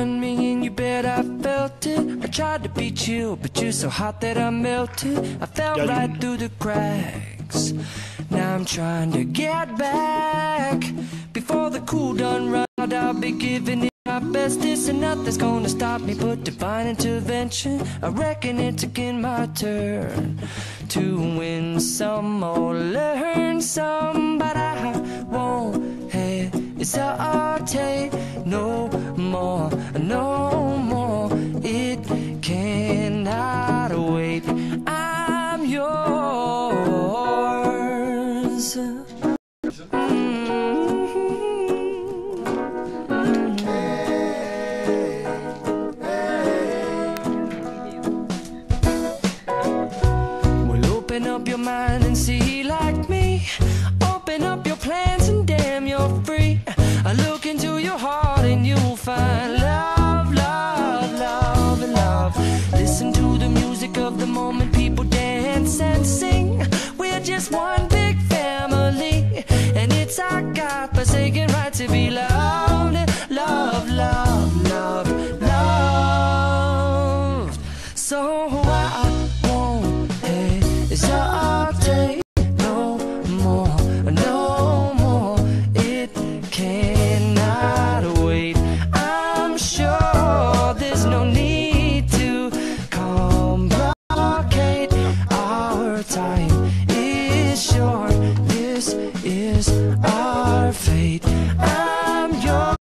on me and you bet I felt it. I tried to be chill, but you're so hot that I melted. I fell right through the cracks. Now I'm trying to get back. Before the cool done run out, I'll be giving it my best. This and nothing's gonna stop me but divine intervention. I reckon it's again my turn to win some or learn some, but I won't hesitate no more, no more. It cannot wait. I'm yours. Open up your mind and see like me. Open up your plans and damn, you're free. I look into your heart and you'll find love, love, love, and love. Listen to the music of the moment, people dance and sing. We're just one big family, and it's our God-forsaken right to be loved. Love, love, love, love. So I won't hesitate no more, no more. It cannot wait. I'm sure there's no need to complicate. Our time is short. This is our fate. I'm yours.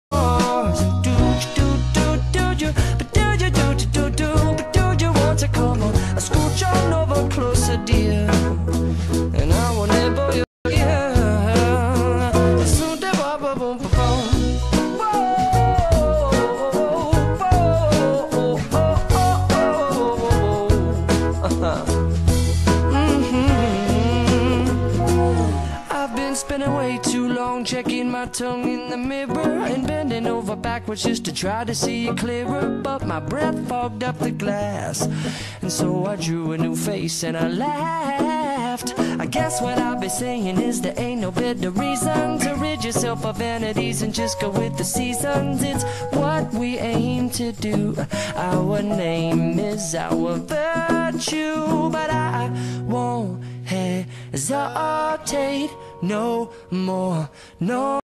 To come on, I scooch on over closer, dear, and I will never you. I've been spending way too long checking my tongue in the mirror and bending over backwards just to try to see it clearer, but my breath fogged up the glass, and so I drew a new face and I laughed. I guess what I'll be saying is there ain't no better reason to rid yourself of vanities and just go with the seasons. It's what we aim to do. Our name is our virtue, but I won't hesitate no more, no